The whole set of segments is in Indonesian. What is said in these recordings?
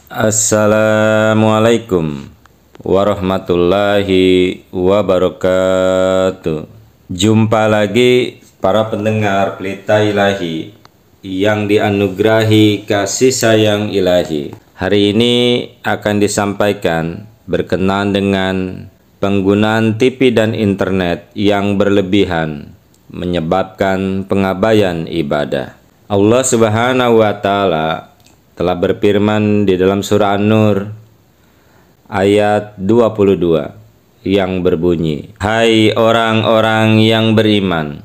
Assalamualaikum warahmatullahi wabarakatuh. Jumpa lagi para pendengar Pelita Ilahi yang dianugerahi kasih sayang ilahi. Hari ini akan disampaikan berkenaan dengan penggunaan TV dan internet yang berlebihan menyebabkan pengabaian ibadah. Allah Subhanahu wa Ta'ala telah berfirman di dalam surah An-Nur ayat 22 yang berbunyi, "Hai orang-orang yang beriman,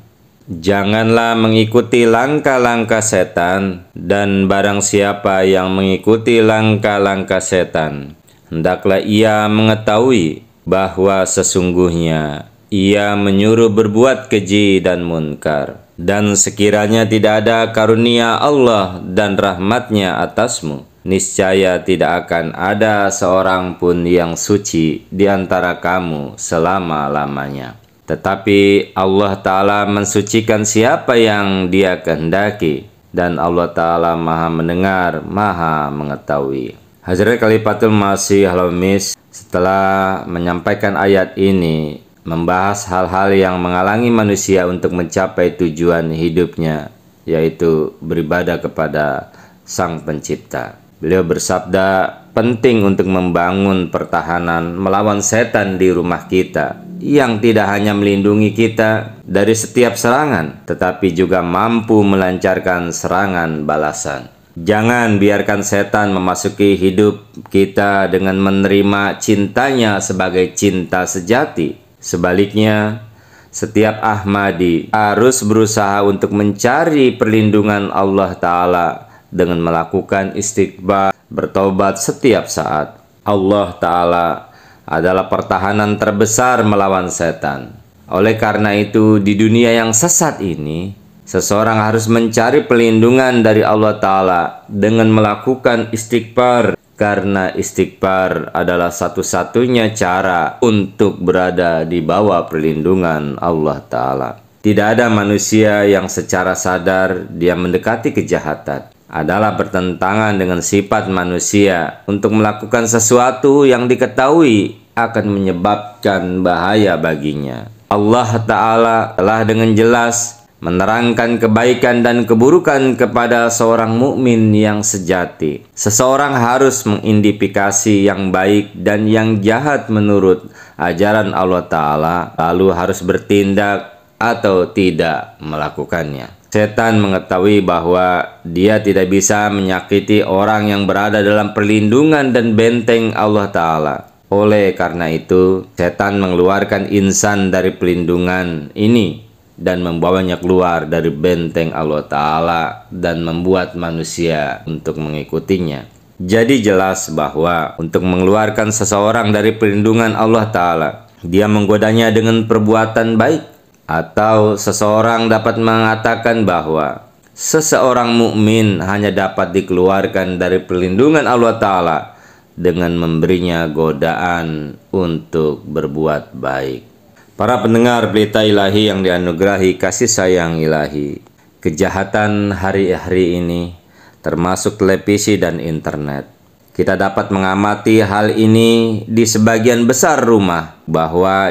janganlah mengikuti langkah-langkah setan, dan barang siapa yang mengikuti langkah-langkah setan, hendaklah ia mengetahui bahwa sesungguhnya ia menyuruh berbuat keji dan munkar. Dan sekiranya tidak ada karunia Allah dan rahmatnya atasmu, niscaya tidak akan ada seorang pun yang suci di antara kamu selama-lamanya. Tetapi Allah Ta'ala mensucikan siapa yang Dia kehendaki, dan Allah Ta'ala Maha mendengar, Maha mengetahui." Hadirin Khalifatul Masih Halamis, setelah menyampaikan ayat ini, membahas hal-hal yang menghalangi manusia untuk mencapai tujuan hidupnya, yaitu beribadah kepada Sang Pencipta. Beliau bersabda, penting untuk membangun pertahanan melawan setan di rumah kita, yang tidak hanya melindungi kita dari setiap serangan, tetapi juga mampu melancarkan serangan balasan. Jangan biarkan setan memasuki hidup kita dengan menerima cintanya sebagai cinta sejati. Sebaliknya, setiap Ahmadi harus berusaha untuk mencari perlindungan Allah Ta'ala dengan melakukan istighfar, bertobat setiap saat. Allah Ta'ala adalah pertahanan terbesar melawan setan. Oleh karena itu, di dunia yang sesat ini, seseorang harus mencari perlindungan dari Allah Ta'ala dengan melakukan istighfar, karena istighfar adalah satu-satunya cara untuk berada di bawah perlindungan Allah Ta'ala. Tidak ada manusia yang secara sadar dia mendekati kejahatan. Adalah bertentangan dengan sifat manusia untuk melakukan sesuatu yang diketahui akan menyebabkan bahaya baginya. Allah Ta'ala telah dengan jelas menerangkan kebaikan dan keburukan kepada seorang mukmin yang sejati. Seseorang harus mengidentifikasi yang baik dan yang jahat menurut ajaran Allah Ta'ala, lalu harus bertindak atau tidak melakukannya. Setan mengetahui bahwa dia tidak bisa menyakiti orang yang berada dalam perlindungan dan benteng Allah Ta'ala. Oleh karena itu, setan mengeluarkan insan dari perlindungan ini dan membawanya keluar dari benteng Allah Ta'ala dan membuat manusia untuk mengikutinya. Jadi jelas bahwa untuk mengeluarkan seseorang dari perlindungan Allah Ta'ala, dia menggodanya dengan perbuatan baik. Atau seseorang dapat mengatakan bahwa seseorang mukmin hanya dapat dikeluarkan dari perlindungan Allah Ta'ala dengan memberinya godaan untuk berbuat baik. Para pendengar Pelita Ilahi yang dianugerahi kasih sayang ilahi, kejahatan hari-hari ini termasuk televisi dan internet. Kita dapat mengamati hal ini di sebagian besar rumah, bahwa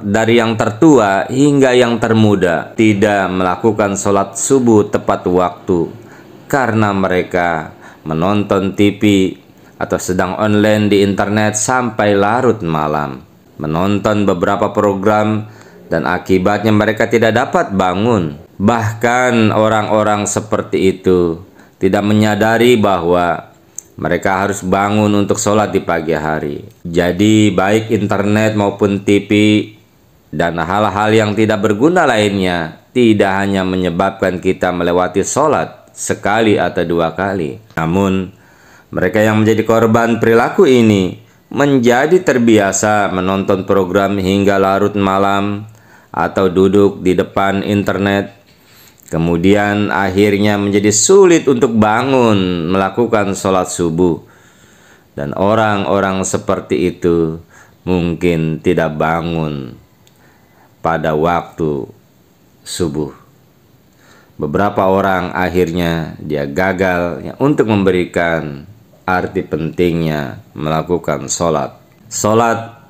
dari yang tertua hingga yang termuda tidak melakukan sholat subuh tepat waktu karena mereka menonton TV atau sedang online di internet sampai larut malam, menonton beberapa program, dan akibatnya mereka tidak dapat bangun. Bahkan orang-orang seperti itu tidak menyadari bahwa mereka harus bangun untuk sholat di pagi hari. Jadi baik internet maupun TV dan hal-hal yang tidak berguna lainnya tidak hanya menyebabkan kita melewati sholat sekali atau dua kali, namun mereka yang menjadi korban perilaku ini menjadi terbiasa menonton program hingga larut malam atau duduk di depan internet. Kemudian akhirnya menjadi sulit untuk bangun melakukan sholat subuh. Dan orang-orang seperti itu mungkin tidak bangun pada waktu subuh. Beberapa orang akhirnya dia gagal untuk memberikan arti pentingnya melakukan sholat. Sholat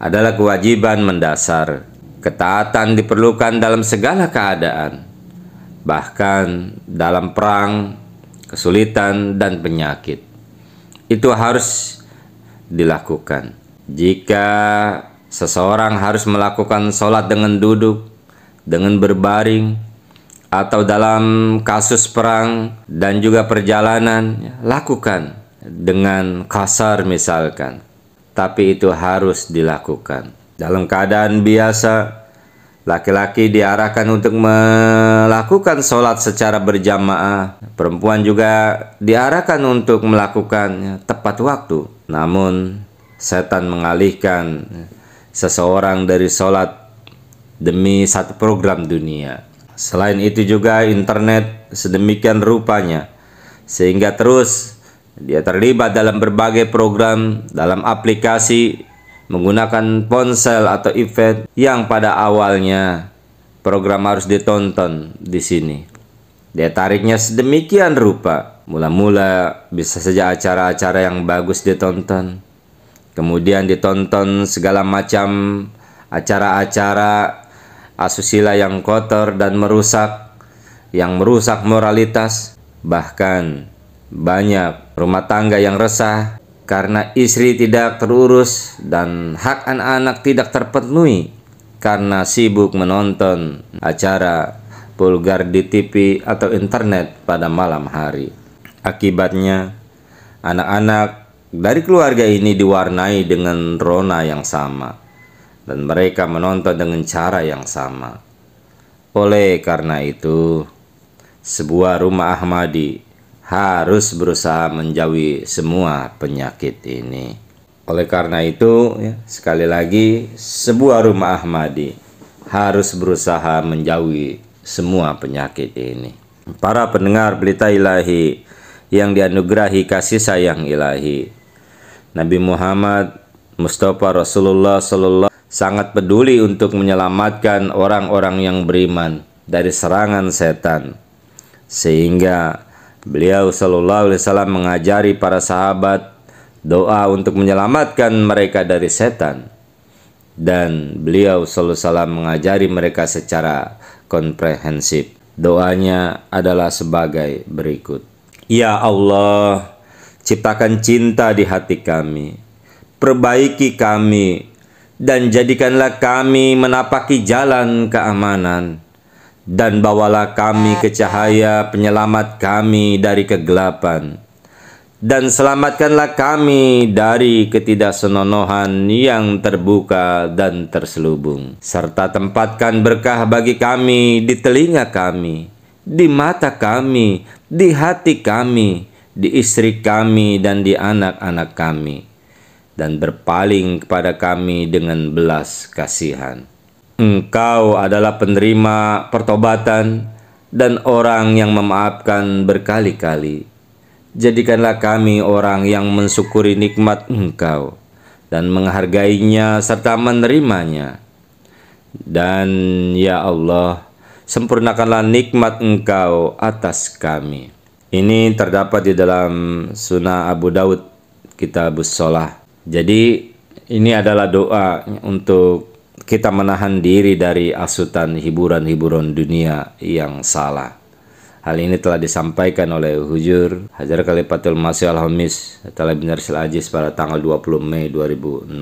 adalah kewajiban mendasar. Ketaatan diperlukan dalam segala keadaan, bahkan dalam perang, kesulitan, dan penyakit. Itu harus dilakukan. Jika seseorang harus melakukan sholat dengan duduk, dengan berbaring, atau dalam kasus perang dan juga perjalanan, lakukan dengan kasar misalkan. Tapi itu harus dilakukan. Dalam keadaan biasa, laki-laki diarahkan untuk melakukan sholat secara berjamaah. Perempuan juga diarahkan untuk melakukan tepat waktu. Namun, setan mengalihkan seseorang dari sholat demi satu program dunia. Selain itu juga internet sedemikian rupanya, sehingga terus dia terlibat dalam berbagai program, dalam aplikasi, menggunakan ponsel atau event yang pada awalnya program harus ditonton di sini. Dia tariknya sedemikian rupa. Mula-mula bisa saja acara-acara yang bagus ditonton, kemudian ditonton segala macam acara-acara asusila yang kotor dan merusak, yang merusak moralitas. Bahkan banyak rumah tangga yang resah karena istri tidak terurus dan hak anak-anak tidak terpenuhi karena sibuk menonton acara vulgar di TV atau internet pada malam hari. Akibatnya, anak-anak dari keluarga ini diwarnai dengan rona yang sama, dan mereka menonton dengan cara yang sama. Oleh karena itu, sebuah rumah Ahmadi harus berusaha menjauhi semua penyakit ini. Oleh karena itu, sekali lagi, sebuah rumah Ahmadi harus berusaha menjauhi semua penyakit ini. Para pendengar Pelita Ilahi yang dianugerahi kasih sayang ilahi, Nabi Muhammad Mustafa Rasulullah Sallallahu sangat peduli untuk menyelamatkan orang-orang yang beriman dari serangan setan, sehingga beliau Sallallahu Alaihi Wasallam mengajari para sahabat doa untuk menyelamatkan mereka dari setan, dan beliau Sallallahu Alaihi Wasallam mengajari mereka secara komprehensif. Doanya adalah sebagai berikut: Ya Allah, ciptakan cinta di hati kami, perbaiki kami, dan jadikanlah kami menapaki jalan keamanan, dan bawalah kami ke cahaya penyelamat kami dari kegelapan, dan selamatkanlah kami dari ketidaksenonohan yang terbuka dan terselubung, serta tempatkan berkah bagi kami di telinga kami, di mata kami, di hati kami, di istri kami, dan di anak-anak kami, dan berpaling kepada kami dengan belas kasihan. Engkau adalah penerima pertobatan dan orang yang memaafkan berkali-kali. Jadikanlah kami orang yang mensyukuri nikmat Engkau dan menghargainya serta menerimanya. Dan ya Allah, sempurnakanlah nikmat Engkau atas kami. Ini terdapat di dalam Sunan Abu Daud, Kitabus Shalah. Jadi ini adalah doa untuk kita menahan diri dari asutan hiburan-hiburan dunia yang salah. Hal ini telah disampaikan oleh Hujur Hajar Khalifatul Masih Al-Hamis Talibin Arsyil Aziz pada tanggal 20 Mei 2016.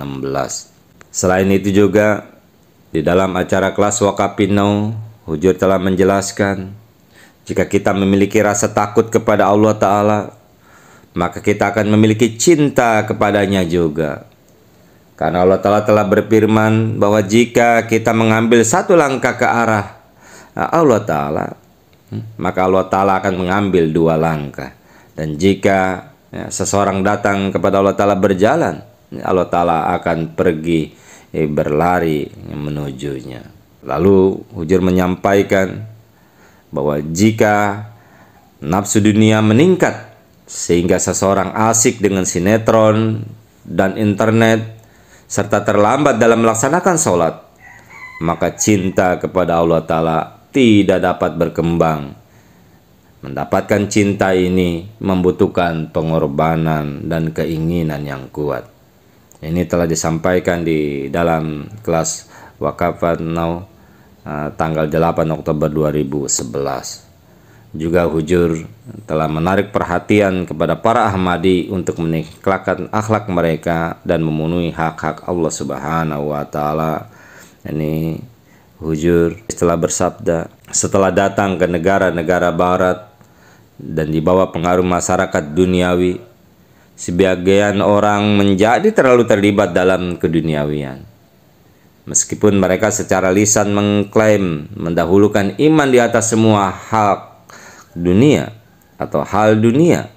Selain itu juga, di dalam acara kelas Wakapinau, Hujur telah menjelaskan, jika kita memiliki rasa takut kepada Allah Ta'ala, maka kita akan memiliki cinta kepadanya juga. Karena Allah Ta'ala telah berfirman bahwa jika kita mengambil satu langkah ke arah Allah Ta'ala, maka Allah Ta'ala akan mengambil dua langkah. Dan jika seseorang datang kepada Allah Ta'ala berjalan, Allah Ta'ala akan pergi berlari menujunya. Lalu Hujur menyampaikan bahwa jika nafsu dunia meningkat sehingga seseorang asik dengan sinetron dan internet serta terlambat dalam melaksanakan sholat, maka cinta kepada Allah Ta'ala tidak dapat berkembang Mendapatkan cinta ini membutuhkan pengorbanan dan keinginan yang kuat. Ini telah disampaikan di dalam kelas Waqafat Now tanggal 8 Oktober 2011. Juga Hujur telah menarik perhatian kepada para Ahmadi untuk meningkatkan akhlak mereka dan memenuhi hak-hak Allah Subhanahu wa taala. Ini Hujur telah bersabda, setelah datang ke negara-negara barat dan di bawah pengaruh masyarakat duniawi, sebagian orang menjadi terlalu terlibat dalam keduniawian. Meskipun mereka secara lisan mengklaim mendahulukan iman di atas semua hak dunia atau hal dunia,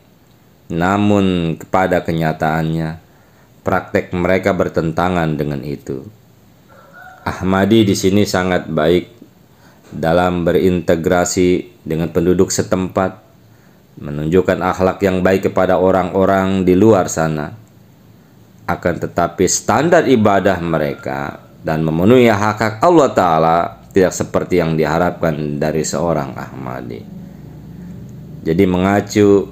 namun kepada kenyataannya praktek mereka bertentangan dengan itu. Ahmadi di sini sangat baik dalam berintegrasi dengan penduduk setempat, menunjukkan akhlak yang baik kepada orang-orang di luar sana. Akan tetapi standar ibadah mereka dan memenuhi hak-hak Allah Ta'ala tidak seperti yang diharapkan dari seorang Ahmadi. Jadi mengacu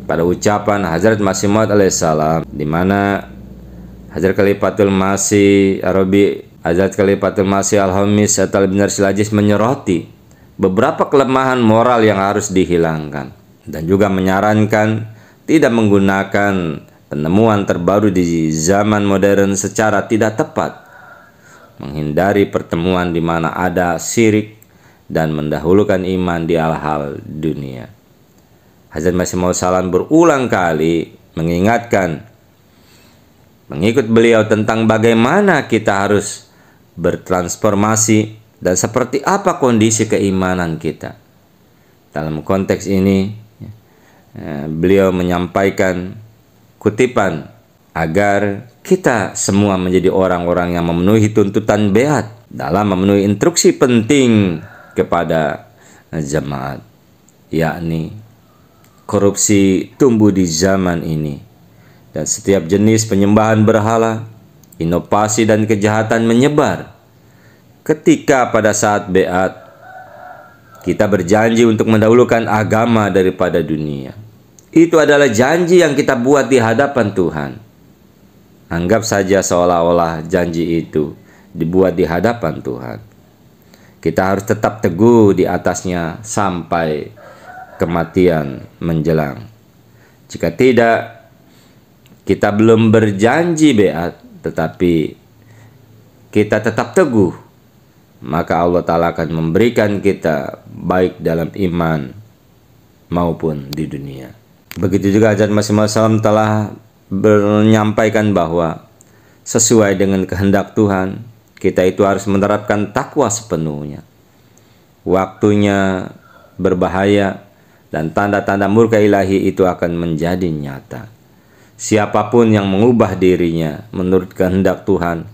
pada ucapan Hazrat Masih Maud alaihissalam, di mana Hazrat Khalifatul Masih Arabi, Hazrat Khalifatul Masih Al-Hamis atau Ibn Silajis menyoroti beberapa kelemahan moral yang harus dihilangkan dan juga menyarankan tidak menggunakan penemuan terbaru di zaman modern secara tidak tepat, menghindari pertemuan di mana ada syirik dan mendahulukan iman di hal-hal dunia. Hazrat Masih Maud Salam berulang kali mengingatkan mengikut beliau tentang bagaimana kita harus bertransformasi dan seperti apa kondisi keimanan kita. Dalam konteks ini, beliau menyampaikan kutipan agar kita semua menjadi orang-orang yang memenuhi tuntutan beat dalam memenuhi instruksi penting kepada jemaat, yakni korupsi tumbuh di zaman ini dan setiap jenis penyembahan berhala, inovasi dan kejahatan menyebar. Ketika pada saat beat kita berjanji untuk mendahulukan agama daripada dunia, itu adalah janji yang kita buat di hadapan Tuhan. Anggap saja seolah-olah janji itu dibuat di hadapan Tuhan. Kita harus tetap teguh di atasnya sampai kematian menjelang. Jika tidak, kita belum berjanji beat, tetapi kita tetap teguh, maka Allah Ta'ala akan memberikan kita baik dalam iman maupun di dunia. Begitu juga Hazrat Masih Maud Salam telah menyampaikan bahwa sesuai dengan kehendak Tuhan, kita itu harus menerapkan takwa sepenuhnya. Waktunya berbahaya dan tanda-tanda murka ilahi itu akan menjadi nyata. Siapapun yang mengubah dirinya menurut kehendak Tuhan,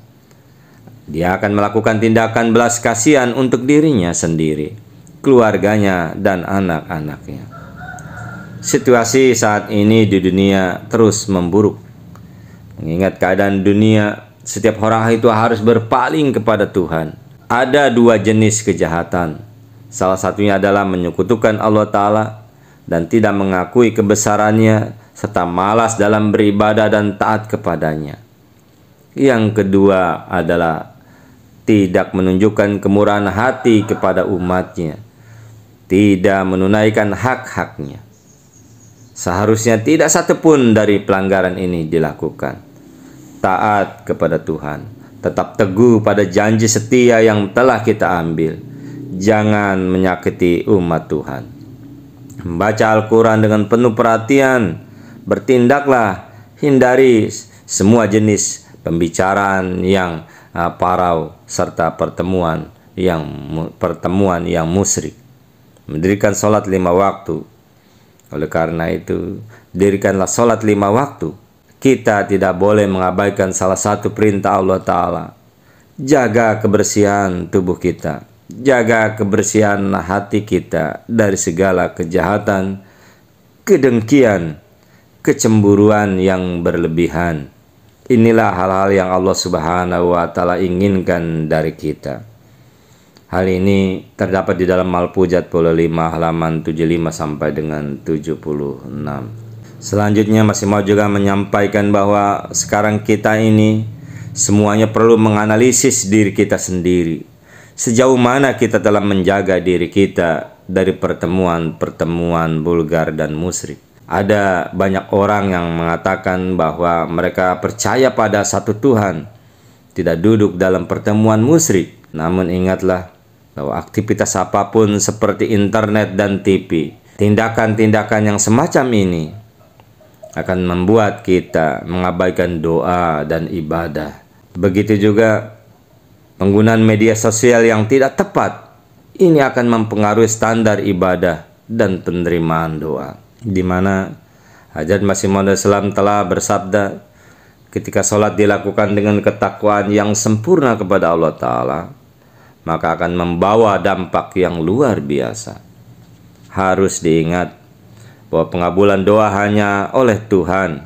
dia akan melakukan tindakan belas kasihan untuk dirinya sendiri, keluarganya, dan anak-anaknya. Situasi saat ini di dunia terus memburuk. Mengingat keadaan dunia, setiap orang itu harus berpaling kepada Tuhan. Ada dua jenis kejahatan. Salah satunya adalah menyekutukan Allah Ta'ala dan tidak mengakui kebesarannya, serta malas dalam beribadah dan taat kepadanya. Yang kedua adalah tidak menunjukkan kemurahan hati kepada umatnya, tidak menunaikan hak-haknya. Seharusnya tidak satupun dari pelanggaran ini dilakukan. Taat kepada Tuhan, tetap teguh pada janji setia yang telah kita ambil. Jangan menyakiti umat Tuhan. Membaca Al-Quran dengan penuh perhatian. Bertindaklah, hindari semua jenis pembicaraan yang parau serta pertemuan yang musyrik. Mendirikan sholat 5 waktu. Oleh karena itu, dirikanlah sholat 5 waktu. Kita tidak boleh mengabaikan salah satu perintah Allah Ta'ala. Jaga kebersihan tubuh kita, jaga kebersihan hati kita dari segala kejahatan, kedengkian, kecemburuan yang berlebihan. Inilah hal-hal yang Allah Subhanahu wa Ta'ala inginkan dari kita. Hal ini terdapat di dalam Al-Pujat 5 halaman 75 sampai dengan 76. Selanjutnya masih mau juga menyampaikan bahwa sekarang kita ini semuanya perlu menganalisis diri kita sendiri. Sejauh mana kita telah menjaga diri kita dari pertemuan-pertemuan vulgar dan musyrik. Ada banyak orang yang mengatakan bahwa mereka percaya pada satu Tuhan, tidak duduk dalam pertemuan musyrik. Namun ingatlah bahwa aktivitas apapun seperti internet dan TV, tindakan-tindakan yang semacam ini akan membuat kita mengabaikan doa dan ibadah. Begitu juga penggunaan media sosial yang tidak tepat, ini akan mempengaruhi standar ibadah dan penerimaan doa. Di mana Hajjat Masih Maud Islam telah bersabda, ketika sholat dilakukan dengan ketakwaan yang sempurna kepada Allah Ta'ala, maka akan membawa dampak yang luar biasa. Harus diingat bahwa pengabulan doa hanya oleh Tuhan,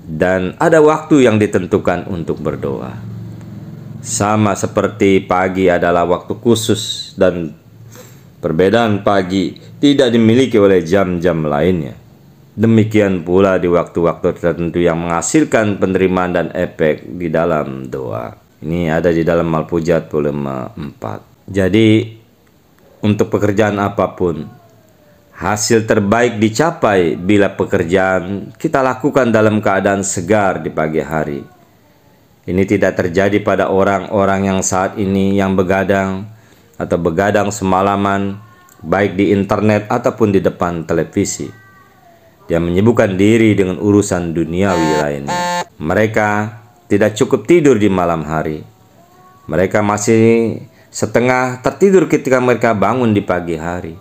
dan ada waktu yang ditentukan untuk berdoa. Sama seperti pagi adalah waktu khusus dan perbedaan pagi tidak dimiliki oleh jam-jam lainnya. Demikian pula di waktu-waktu tertentu yang menghasilkan penerimaan dan efek di dalam doa. Ini ada di dalam Al-Pujat 4. Jadi untuk pekerjaan apapun, hasil terbaik dicapai bila pekerjaan kita lakukan dalam keadaan segar di pagi hari. Ini tidak terjadi pada orang-orang yang saat ini yang begadang atau begadang semalaman, baik di internet ataupun di depan televisi. Dia menyibukkan diri dengan urusan duniawi lainnya. Mereka tidak cukup tidur di malam hari. Mereka masih setengah tertidur ketika mereka bangun di pagi hari.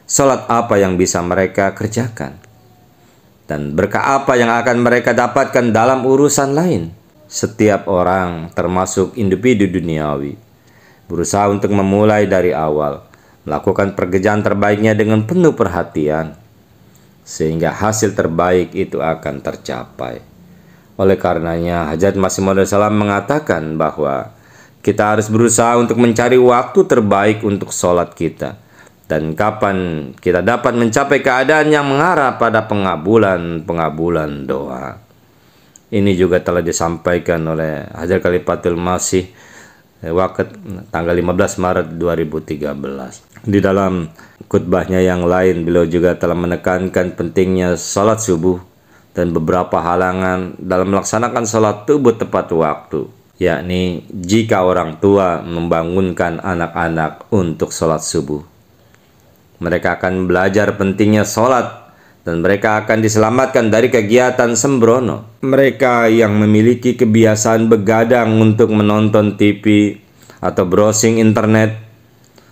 Salat apa yang bisa mereka kerjakan? Dan berkah apa yang akan mereka dapatkan dalam urusan lain? Setiap orang, termasuk individu duniawi, berusaha untuk memulai dari awal, melakukan pekerjaan terbaiknya dengan penuh perhatian, sehingga hasil terbaik itu akan tercapai. Oleh karenanya, Hajjat Masih Maud Islam mengatakan bahwa kita harus berusaha untuk mencari waktu terbaik untuk sholat kita, dan kapan kita dapat mencapai keadaan yang mengarah pada pengabulan doa. Ini juga telah disampaikan oleh Hajar Khalifatul Masih Waqt tanggal 15 Maret 2013. Di dalam khutbahnya yang lain, beliau juga telah menekankan pentingnya salat subuh dan beberapa halangan dalam melaksanakan salat subuh tepat waktu, yakni jika orang tua membangunkan anak-anak untuk salat subuh, mereka akan belajar pentingnya salat dan mereka akan diselamatkan dari kegiatan sembrono. Mereka yang memiliki kebiasaan begadang untuk menonton TV atau browsing internet,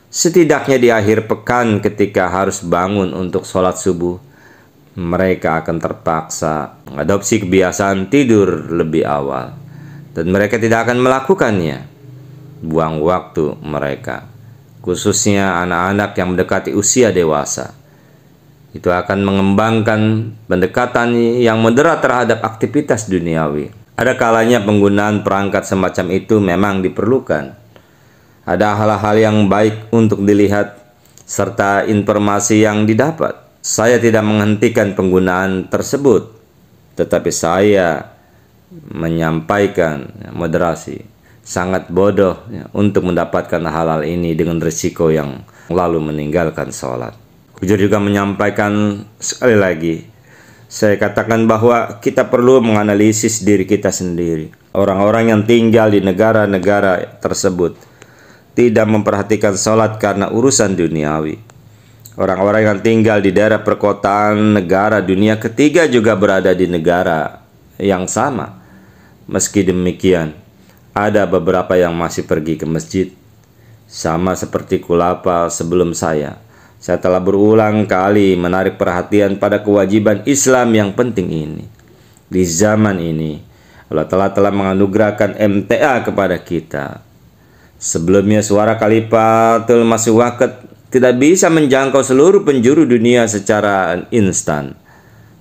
setidaknya di akhir pekan ketika harus bangun untuk sholat subuh, mereka akan terpaksa mengadopsi kebiasaan tidur lebih awal. Dan mereka tidak akan melakukannya. Buang waktu mereka, khususnya anak-anak yang mendekati usia dewasa. Itu akan mengembangkan pendekatan yang moderat terhadap aktivitas duniawi. Ada kalanya penggunaan perangkat semacam itu memang diperlukan. Ada hal-hal yang baik untuk dilihat serta informasi yang didapat. Saya tidak menghentikan penggunaan tersebut, tetapi saya menyampaikan moderasi. Sangat bodoh untuk mendapatkan hal-hal ini dengan risiko yang lalu meninggalkan sholat. Hujur juga menyampaikan sekali lagi, saya katakan bahwa kita perlu menganalisis diri kita sendiri. Orang-orang yang tinggal di negara-negara tersebut tidak memperhatikan sholat karena urusan duniawi. Orang-orang yang tinggal di daerah perkotaan negara dunia ketiga juga berada di negara yang sama. Meski demikian, ada beberapa yang masih pergi ke masjid. Sama seperti Kulapa sebelum saya telah berulang kali menarik perhatian pada kewajiban Islam yang penting ini. Di zaman ini, Allah telah menganugerahkan MTA kepada kita. Sebelumnya suara Khalifatul Masih Waqt tidak bisa menjangkau seluruh penjuru dunia secara instan.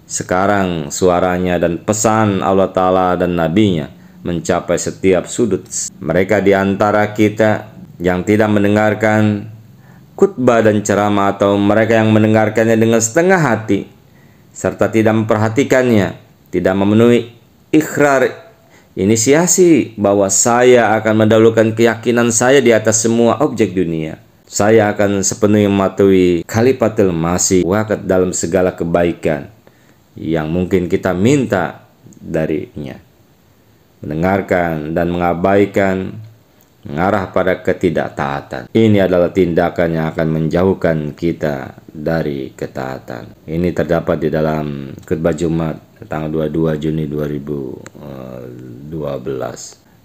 Sekarang suaranya dan pesan Allah Ta'ala dan Nabi-Nya mencapai setiap sudut. Mereka di antara kita yang tidak mendengarkan khutbah dan ceramah, atau mereka yang mendengarkannya dengan setengah hati serta tidak memperhatikannya, tidak memenuhi ikrar inisiasi bahwa saya akan mendahulukan keyakinan saya di atas semua objek dunia. Saya akan sepenuhnya mematuhi kalimatul masih wakat dalam segala kebaikan yang mungkin kita minta darinya. Mendengarkan dan mengabaikan mengarah pada ketidaktaatan. Ini adalah tindakan yang akan menjauhkan kita dari ketaatan. Ini terdapat di dalam khutbah Jumat tanggal 22 Juni 2012.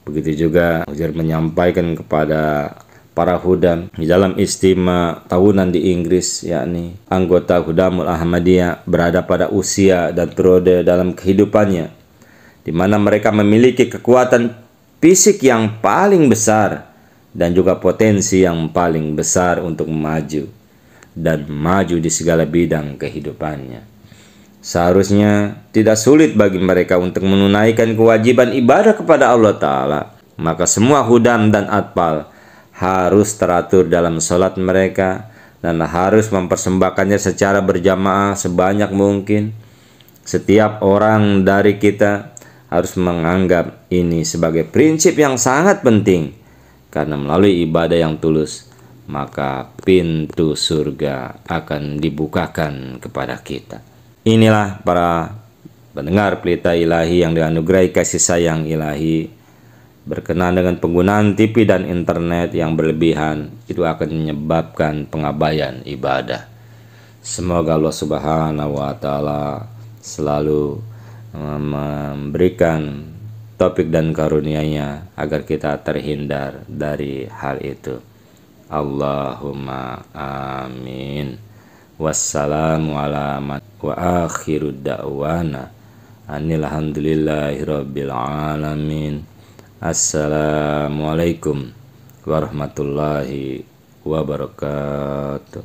Begitu juga Uzair menyampaikan kepada para hudam di dalam istimewa tahunan di Inggris, yakni anggota Hudamul Ahmadiyah berada pada usia dan periode dalam kehidupannya di mana mereka memiliki kekuatan fisik yang paling besar dan juga potensi yang paling besar untuk maju dan maju di segala bidang kehidupannya. Seharusnya tidak sulit bagi mereka untuk menunaikan kewajiban ibadah kepada Allah Ta'ala. Maka semua hudam dan atpal harus teratur dalam sholat mereka dan harus mempersembahkannya secara berjamaah sebanyak mungkin. Setiap orang dari kita harus menganggap ini sebagai prinsip yang sangat penting, karena melalui ibadah yang tulus maka pintu surga akan dibukakan kepada kita. Inilah para pendengar Pelita Ilahi yang dianugerahi kasih sayang ilahi, berkenaan dengan penggunaan TV dan internet yang berlebihan itu akan menyebabkan pengabaian ibadah. Semoga Allah Subhanahu wa Ta'ala selalu memberikan taufik dan karunia-Nya agar kita terhindar dari hal itu. Allahumma amin. Wassalamu ala wa akhiru da'wana alhamdulillahirabbil alamin. Assalamualaikum warahmatullahi wabarakatuh.